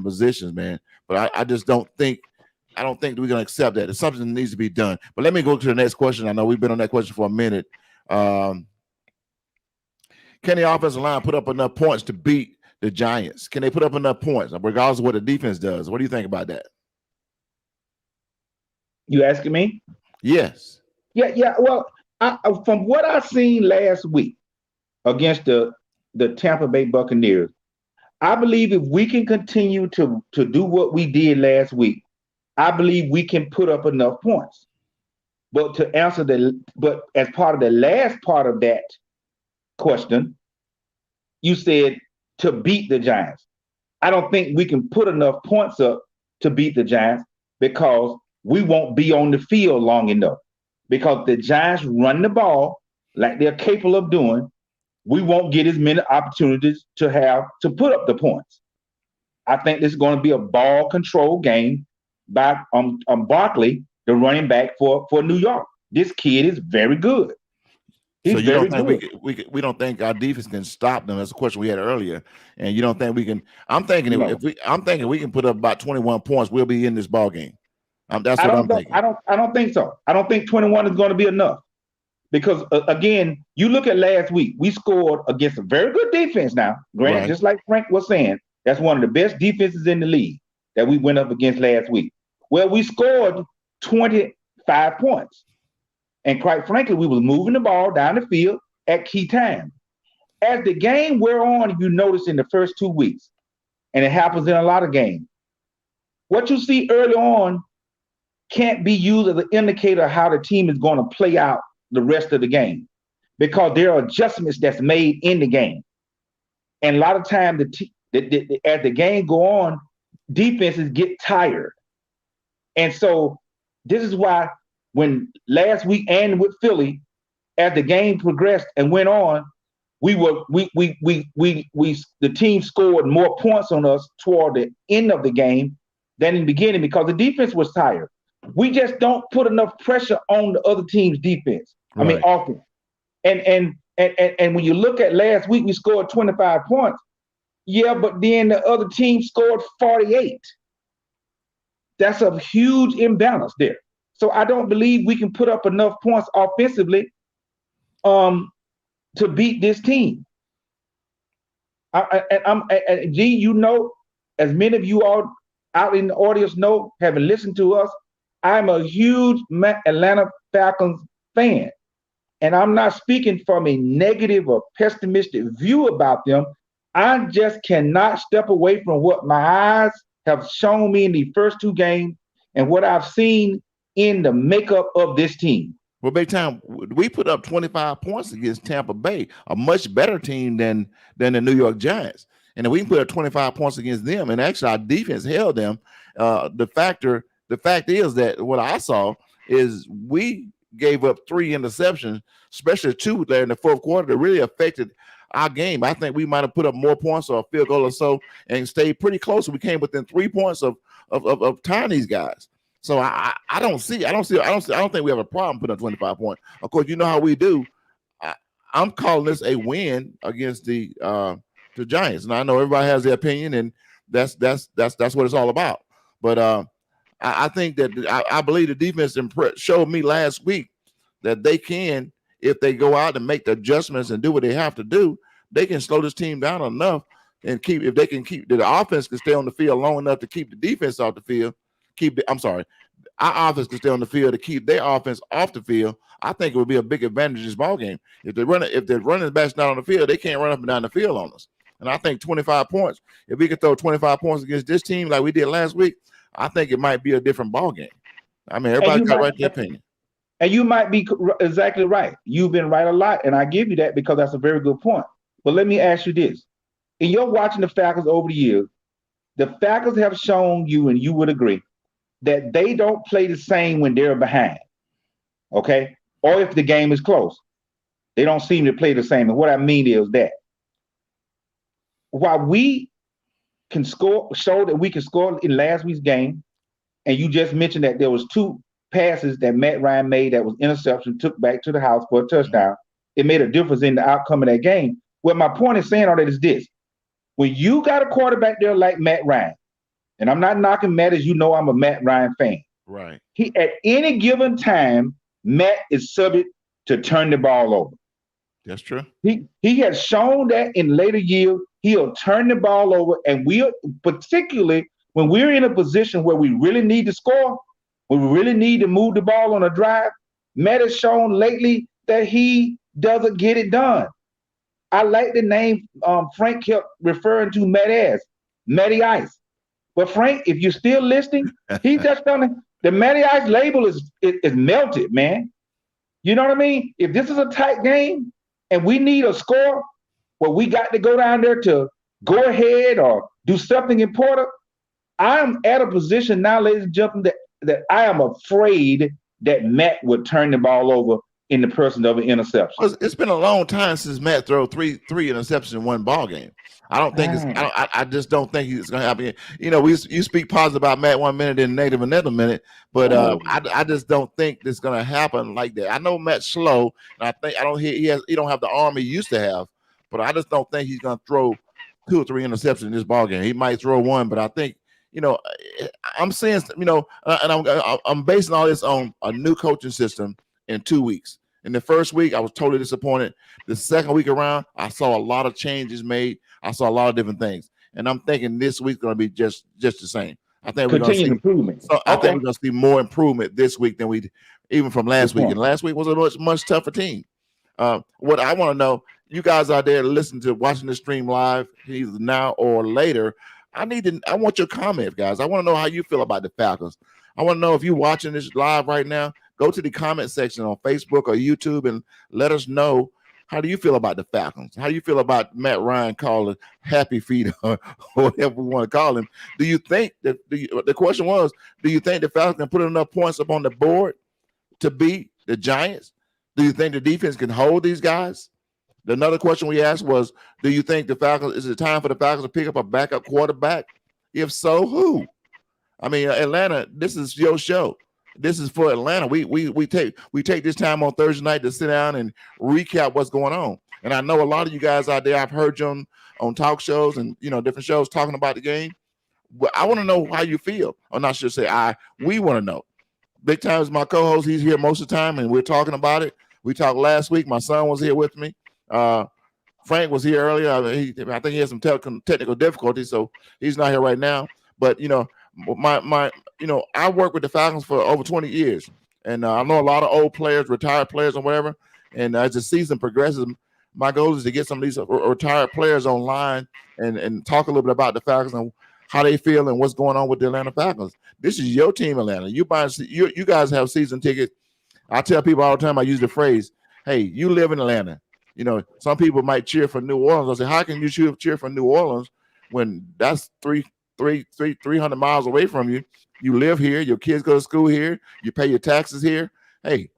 positions, man. But I just don't think we're going to accept that. It's something that needs to be done. But let me go to the next question. I know we've been on that question for a minute. Can the offensive line put up enough points to beat the Giants? Can they put up enough points, regardless of what the defense does? What do you think about that? You asking me? Yes. Yeah. Well, from what I seen last week against the Tampa Bay Buccaneers, I believe if we can continue to do what we did last week, I believe we can put up enough points. But but as part of the last part of that question, you said to beat the Giants. I don't think we can put enough points up to beat the Giants because we won't be on the field long enough. Because the Giants run the ball like they're capable of doing, we won't get as many opportunities to put up the points. I think this is going to be a ball control game by Barkley, the running back for New York. This kid is very good. He's so you very don't think good. we don't think our defense can stop them? That's a question we had earlier, and you don't think we can? I'm thinking if we can put up about 21 points, we'll be in this ball game. That's what I'm thinking. I don't think so. I don't think 21 is going to be enough because again, you look at last week, we scored against a very good defense. Now, granted, right. Just like Frank was saying, that's one of the best defenses in the league that we went up against last week. Well, we scored 25 points. And quite frankly, we was moving the ball down the field at key times. As the game wore on, you notice in the first 2 weeks, and it happens in a lot of games, what you see early on can't be used as an indicator of how the team is going to play out the rest of the game because there are adjustments that's made in the game. And a lot of times, as the game go on, defenses get tired. And so this is why when last week and with Philly, as the game progressed and went on, the team scored more points on us toward the end of the game than in the beginning because the defense was tired. We just don't put enough pressure on the other team's defense. Right. I mean, offense. And when you look at last week, we scored 25 points. Yeah, but then the other team scored 48. That's a huge imbalance there. So I don't believe we can put up enough points offensively to beat this team. G, you know, as many of you all out in the audience know, having listened to us, I'm a huge Atlanta Falcons fan. And I'm not speaking from a negative or pessimistic view about them. I just cannot step away from what my eyes have shown me in the first two games and what I've seen in the makeup of this team. Well, big time, we put up 25 points against Tampa Bay, a much better team than the New York Giants. And if we can put up 25 points against them, and actually our defense held them, the fact is that what I saw is we gave up 3 interceptions, especially 2 there in the fourth quarter, that really affected our game. I think we might have put up more points or a field goal or so and stayed pretty close. We came within 3 points of tying these guys. So I don't think we have a problem putting up 25 points. Of course, you know how we do. I'm calling this a win against the Giants, and I know everybody has their opinion, and that's what it's all about. But I think that I believe the defense showed me last week that they can, if they go out and make the adjustments and do what they have to do, they can slow this team down enough and if they can keep the offense can stay on the field long enough to keep the defense off the field. Our offense can stay on the field to keep their offense off the field. I think it would be a big advantage in this ball game. If the running backs not on the field, they can't run up and down the field on us. And I think 25 points, if we could throw 25 points against this team like we did last week, I think it might be a different ball game. I mean, everybody got right their opinion. And you might be exactly right. You've been right a lot, and I give you that because that's a very good point. But let me ask you this. In your watching the Falcons over the years, the Falcons have shown you, and you would agree, that they don't play the same when they're behind, okay? Or if the game is close. They don't seem to play the same. And what I mean is that while we can show that we can score in last week's game, and you just mentioned that there was 2 passes that Matt Ryan made that was interception, took back to the house for a touchdown. It made a difference in the outcome of that game. Well, my point is saying all that is this. When you got a quarterback there like Matt Ryan, and I'm not knocking Matt, as you know, I'm a Matt Ryan fan. Right. He, at any given time, Matt is subject to turn the ball over. That's true. He has shown that in later years, he'll turn the ball over, and particularly when we're in a position where we really need to score, when we really need to move the ball on a drive, Matt has shown lately that he doesn't get it done. I like the name Frank kept referring to Matt as, Matty Ice. But Frank, if you're still listening, he's just the Matty Ice label is melted, man. You know what I mean? If this is a tight game and we need a score, well, we got to go down there to go ahead or do something important. I'm at a position now, ladies and gentlemen, that I am afraid that Matt would turn the ball over in the person of an interception. It's been a long time since Matt threw three interceptions in one ball game. I don't think I just don't think it's going to happen. You know, you speak positive about Matt 1 minute and negative another minute, but I just don't think it's going to happen like that. I know Matt's slow, and he don't have the arm he used to have, but I just don't think he's going to throw 2 or 3 interceptions in this ball game. He might throw 1, but I think, you know, I'm saying, you know, and I'm basing all this on a new coaching system in 2 weeks. In the first week, I was totally disappointed. The second week around, I saw a lot of changes made. I saw a lot of different things, and I'm thinking this week's going to be just the same. I think we're going to see improvement. So I think we're going to see more improvement this week than we even from last week. And last week was a much tougher team. What I want to know, you guys out there listening to watching the stream live, either now or later, I want your comment, guys. I want to know how you feel about the Falcons. I want to know if you're watching this live right now. Go to the comment section on Facebook or YouTube and let us know, how do you feel about the Falcons? How do you feel about Matt Ryan calling Happy Feet or whatever we want to call him? Do you think that the question was, do you think the Falcons can put enough points up on the board to beat the Giants? Do you think the defense can hold these guys? Another question we asked was, do you think is it time for the Falcons to pick up a backup quarterback? If so, who? I mean, Atlanta, this is your show. This is for Atlanta. We take this time on Thursday night to sit down and recap what's going on. And I know a lot of you guys out there, I've heard you on talk shows and, you know, different shows talking about the game. I want to know how you feel. I'm not sure say we want to know. Big Time is my co-host. He's here most of the time, and we're talking about it. We talked last week. My son was here with me. Frank was here earlier. I think he has some technical difficulties, so he's not here right now. But I worked with the Falcons for over 20 years, and I know a lot of old players, retired players, or whatever. And as the season progresses, my goal is to get some of these retired players online and talk a little bit about the Falcons and how they feel and what's going on with the Atlanta Falcons. This is your team, Atlanta. You guys have season tickets. I tell people all the time, I use the phrase, hey, you live in Atlanta. Some people might cheer for New Orleans. I say, how can you cheer for New Orleans when that's 300 miles away from you? You live here. Your kids go to school here. You pay your taxes here. Hey,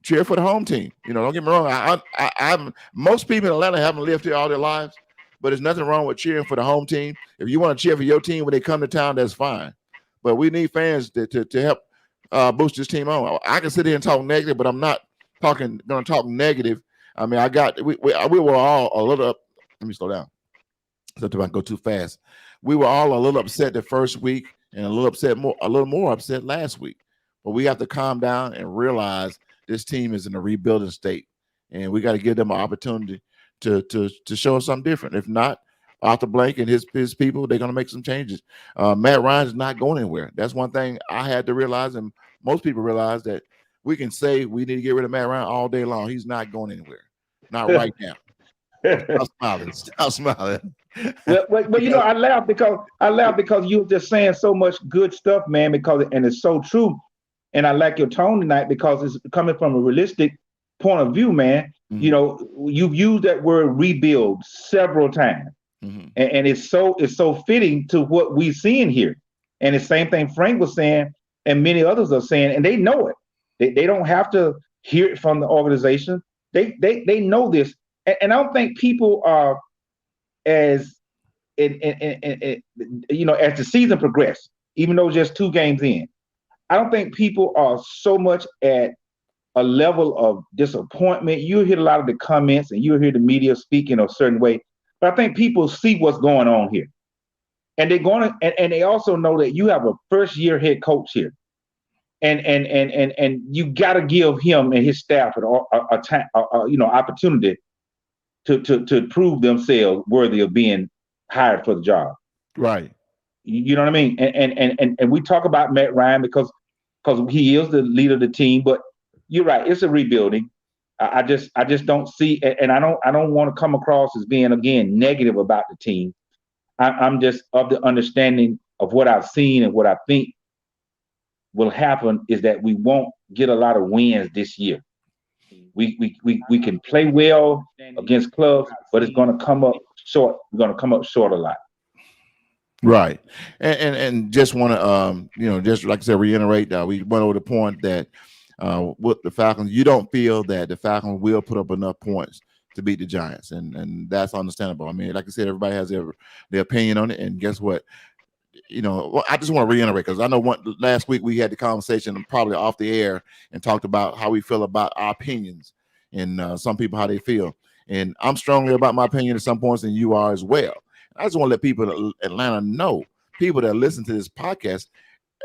cheer for the home team. Don't get me wrong. Most people in Atlanta haven't lived here all their lives, but there's nothing wrong with cheering for the home team. If you want to cheer for your team when they come to town, that's fine. But we need fans to help boost this team on. I can sit here and talk negative, but I'm not going to talk negative. I mean, we were all a little up. Let me slow down. So if I go too fast, we were all a little upset the first week and a little more upset last week. But we have to calm down and realize this team is in a rebuilding state, and we got to give them an opportunity to show us something different. If not, Arthur Blank and his people, they're going to make some changes. Matt Ryan is not going anywhere. That's one thing I had to realize, and most people realize, that we can say we need to get rid of Matt Ryan all day long. He's not going anywhere. Not right now. Stop smiling. Well, I laugh because you're just saying so much good stuff, man, and it's so true. And I like your tone tonight because it's coming from a realistic point of view, man. Mm-hmm. You've used that word rebuild several times. Mm-hmm. And it's so fitting to what we're seeing here. And the same thing Frank was saying, and many others are saying, and they know it. They don't have to hear it from the organization. They know this. And I don't think people are as the season progresses, even though just 2 games in, I don't think people are so much at a level of disappointment. You hear a lot of the comments and you hear the media speaking a certain way, but I think people see what's going on here. And they're going to, and they also know that you have a first-year head coach here. And you got to give him and his staff an opportunity to prove themselves worthy of being hired for the job. Right. You know what I mean? And we talk about Matt Ryan because he is the leader of the team, but you're right, it's a rebuilding. I just don't see, and I don't want to come across as being, again, negative about the team. I'm just of the understanding of what I've seen, and what I think will happen is that we won't get a lot of wins this year. We can play well against clubs, but it's going to come up short. We're going to come up short a lot. Right. And just want to, just like I said, reiterate that we went over the point that with the Falcons, you don't feel that the Falcons will put up enough points to beat the Giants. And that's understandable. I mean, like I said, everybody has their opinion on it. And guess what? I just want to reiterate, because I know last week we had the conversation probably off the air and talked about how we feel about our opinions and some people, how they feel. And I'm strongly about my opinion at some points, and you are as well. I just want to let people in Atlanta know, people that listen to this podcast,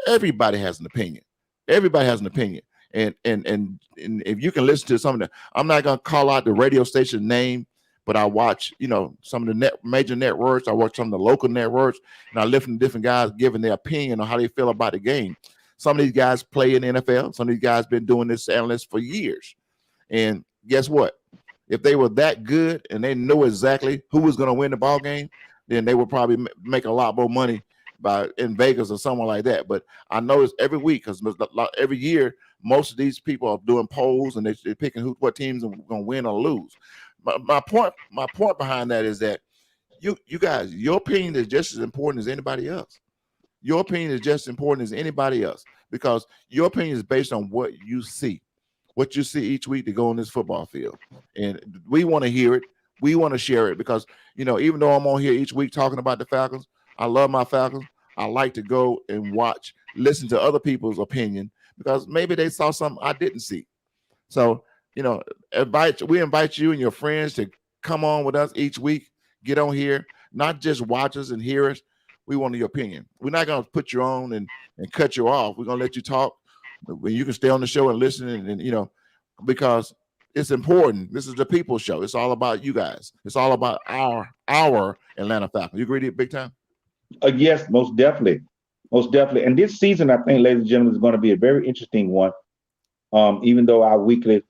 everybody has an opinion. Everybody has an opinion. And if you can listen to some of the, I'm not going to call out the radio station name, but I watch, some of the major networks. I watch some of the local networks, and I listen to different guys giving their opinion on how they feel about the game. Some of these guys play in the NFL. Some of these guys been doing this analyst for years. And guess what? If they were that good and they know exactly who was going to win the ball game, then they would probably make a lot more money in Vegas or somewhere like that. But I notice every week, because every year, most of these people are doing polls and they're picking what teams are going to win or lose. My point behind that is that you guys, your opinion is just as important as anybody else. Your opinion is just as important as anybody else, because your opinion is based on what you see each week to go on this football field. And we want to hear it. We want to share it, because, even though I'm on here each week talking about the Falcons, I love my Falcons. I like to go and listen to other people's opinion, because maybe they saw something I didn't see. So, we invite you and your friends to come on with us each week. Get on here, not just watch us and hear us. We want your opinion. We're not going to put you on and cut you off. We're going to let you talk. When you can stay on the show and listen, and you know, because it's important. This is the people's show. It's all about you guys. It's all about our Atlanta Falcons. You agree with it big time? Yes, most definitely. Most definitely. And this season, I think, ladies and gentlemen, is going to be a very interesting one. Even though our weekly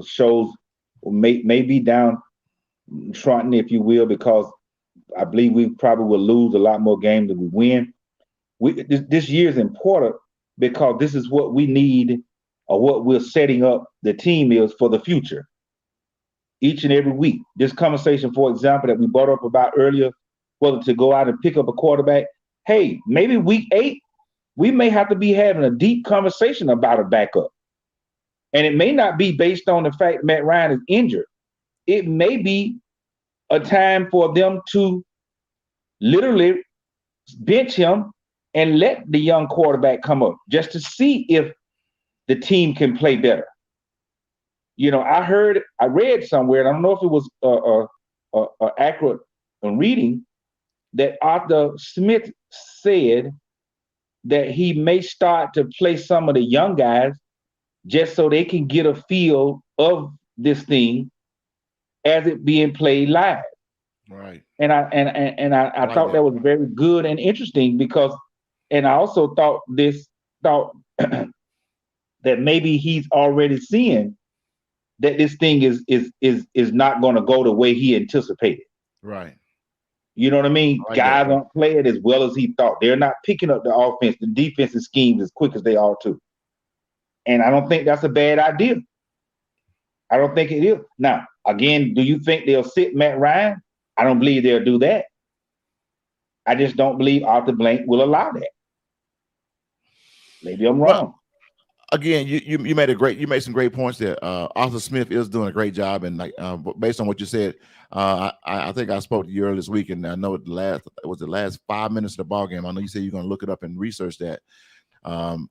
shows may be down trodden, if you will, because I believe we probably will lose a lot more games than we win. This year is important because this is what we need, or what we're setting up the team is for the future. Each and every week, this conversation, for example, that we brought up about earlier, whether to go out and pick up a quarterback. Hey, maybe week 8, we may have to be having a deep conversation about a backup. And it may not be based on the fact Matt Ryan is injured. It may be a time for them to literally bench him and let the young quarterback come up just to see if the team can play better. You know, I read somewhere, and I don't know if it was accurate reading, that Arthur Smith said that he may start to play some of the young guys just so they can get a feel of this thing as it being played live. Right. And I thought that was very good and interesting because, and I also thought that maybe he's already seeing that this thing is not going to go the way he anticipated. Right. You know what I mean? Guys aren't playing as well as he thought. They're not picking up the offense, the defensive schemes as quick as they ought to. And I don't think that's a bad idea. I don't think it is. Now, again, do you think they'll sit Matt Ryan? I don't believe they'll do that. I just don't believe Arthur Blank will allow that. Maybe I'm wrong. Well, again, you made some great points there. Arthur Smith is doing a great job, and like based on what you said, I think I spoke to you earlier this week, and I know the last 5 minutes of the ball game. I know you said you're going to look it up and research that.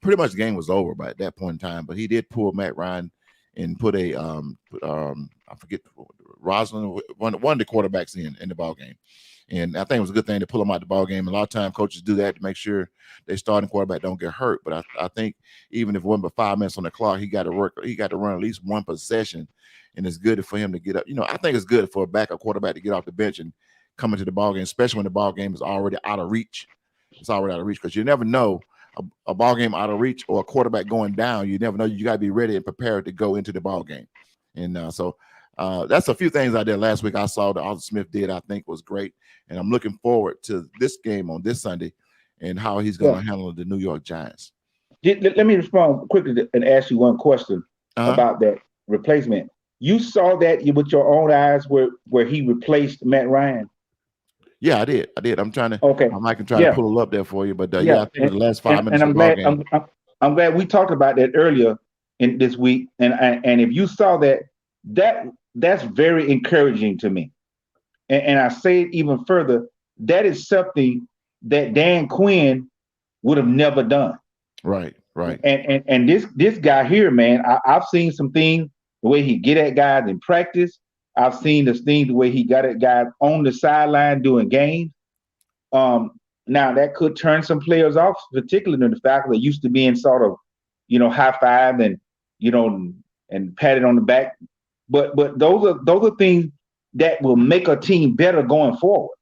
Pretty much the game was over by that point in time, but he did pull Matt Ryan and put I forget, Roslin, one of the quarterbacks in the ball game. And I think it was a good thing to pull him out the ball game. A lot of times coaches do that to make sure they starting quarterback don't get hurt. But I think even if it wasn't but 5 minutes on the clock, he got to run at least one possession, and it's good for him to get up. You know, I think it's good for a backup quarterback to get off the bench and come into the ball game, especially when the ball game is already out of reach. It's already out of reach because you never know a ball game out of reach or a quarterback going down. You never know. You got to be ready and prepared to go into the ball game. And so that's a few things I did last week. I saw that Arthur Smith did. I think was great, and I'm looking forward to this game on this Sunday and how he's going to handle the New York Giants. Let me respond quickly and ask you one question about that replacement. You saw that with your own eyes where he replaced Matt Ryan? Yeah, I did. I'm trying to. Okay. I can try to pull it up there for you, but I think the last 5 minutes. And of the ball game. I'm glad we talked about that earlier in this week. And if you saw that's very encouraging to me. And I say it even further. That is something that Dan Quinn would have never done. Right. And this guy here, man, I've seen some things the way he get at guys in practice. I've seen this thing the way he got at guys on the sideline doing games. Now that could turn some players off, particularly in the fact that used to being sort of, high five and and patted on the back. But those are things that will make a team better going forward.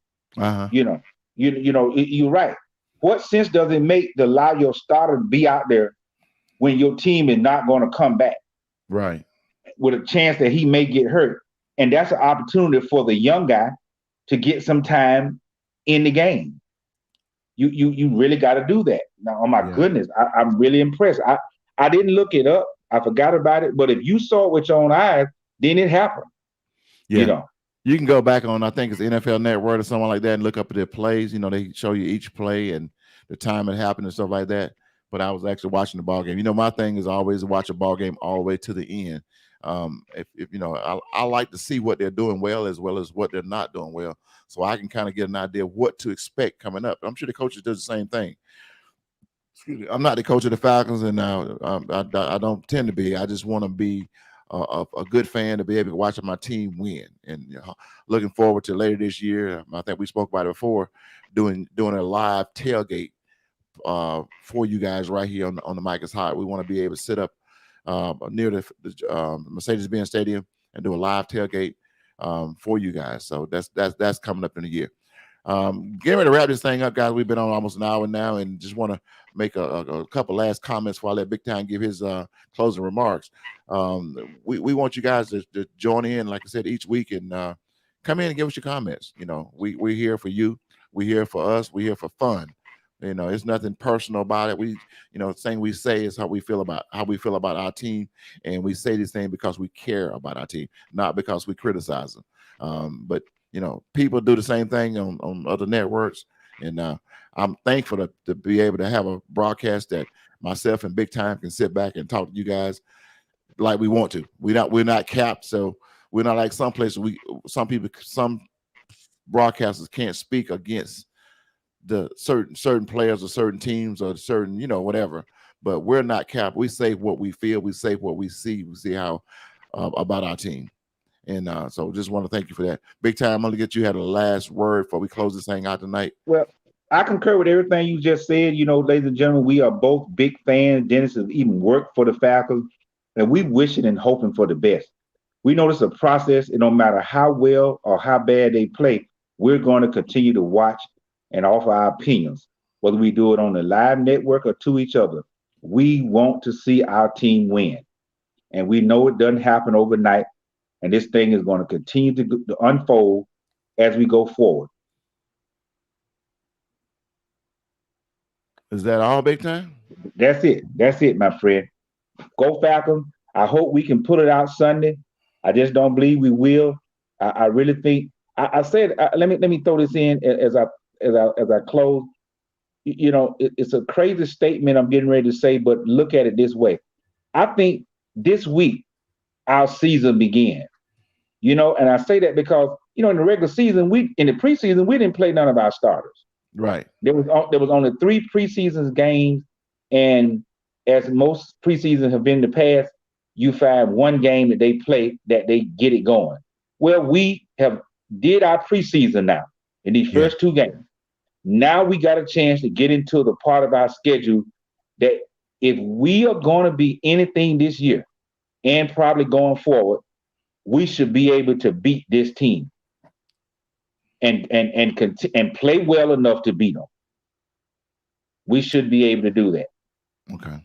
You're right. What sense does it make to allow your starter to be out there when your team is not going to come back? Right. With a chance that he may get hurt. And that's an opportunity for the young guy to get some time in the game. You really got to do that. Now, oh my goodness, I'm really impressed. I didn't look it up. I forgot about it. But if you saw it with your own eyes, then it happened. Yeah. You can go back on, I think it's NFL Network or something like that, and look up at their plays. They show you each play and the time it happened and stuff like that. But I was actually watching the ball game. My thing is always to watch a ball game all the way to the end. I like to see what they're doing well as what they're not doing well, so I can kind of get an idea of what to expect coming up. I'm sure the coaches do the same thing. Excuse me. I'm not the coach of the Falcons, and I don't tend to be. I just want to be a good fan to be able to watch my team win. And looking forward to later this year. I think we spoke about it before, doing a live tailgate for you guys right here on the Mic is Hot. We want to be able to sit up near the Mercedes-Benz Stadium and do a live tailgate for you guys. So that's coming up in a year. Getting ready to wrap this thing up, guys. We've been on almost an hour now, and just want to make a couple last comments before I let Big Time give his closing remarks. We want you guys to join in, like I said, each week and come in and give us your comments. We're here for you. We're here for us. We're here for fun. It's nothing personal about it. The thing we say is how we feel about our team, and we say this thing because we care about our team, not because we criticize them. But people do the same thing on other networks, and I'm thankful to be able to have a broadcast that myself and Big Time can sit back and talk to you guys like we want to. We're not capped, so we're not like some places. Some broadcasters can't speak against the certain players or certain teams or certain whatever, but we're not capped. We say what we feel, we say what we see how about our team. And so just want to thank you for that. Big Time, I'm going to get you had a last word before we close this thing out tonight. Well, I concur with everything you just said. Ladies and gentlemen, we are both big fans. Dennis has even worked for the Falcons, and we wishing and hoping for the best. We know it's a process, and no matter how well or how bad they play, we're going to continue to watch and offer our opinions, whether we do it on the live network or to each other. We want to see our team win, and we know it doesn't happen overnight. And this thing is going to continue to unfold as we go forward. Is that all, Big Time? That's it, my friend. Go Falcons. I hope we can pull it out Sunday. I just don't believe we will. I really think. I said. Let me throw this in as I close. It's a crazy statement I'm getting ready to say, but look at it this way. I think this week our season began. And I say that because in the regular season, in the preseason, we didn't play none of our starters. Right. There was only 3 preseason games, and as most preseasons have been in the past, you find one game that they play that they get it going. Well, we have did our preseason now in these first 2 games. Now we got a chance to get into the part of our schedule that if we are going to be anything this year and probably going forward, we should be able to beat this team and play well enough to beat them. We should be able to do that. Okay.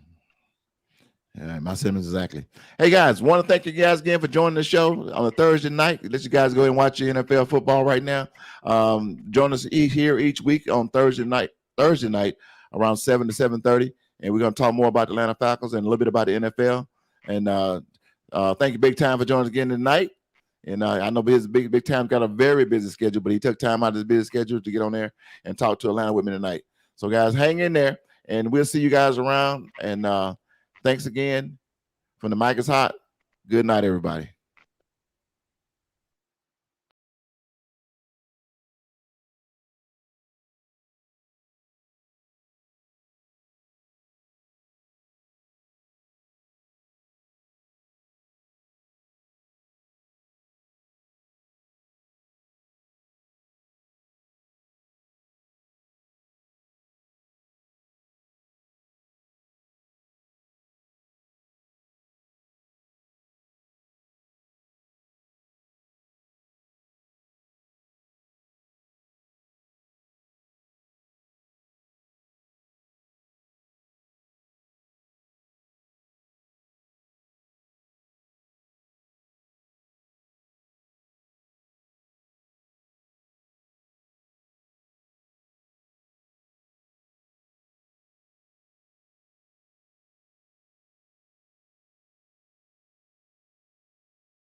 Yeah, my sentiments exactly. Hey guys, want to thank you guys again for joining the show on a Thursday night. Let you guys go ahead and watch your NFL football right now. Join us here each week on Thursday night around 7 to 7:30, and we're going to talk more about the Atlanta Falcons and a little bit about the NFL. And thank you, Big Time, for joining us again tonight. And I know Big Time got a very busy schedule, but he took time out of his busy schedule to get on there and talk to Atlanta with me tonight. So guys, hang in there, and we'll see you guys around. And thanks again from the Mic is Hot. Good night, everybody.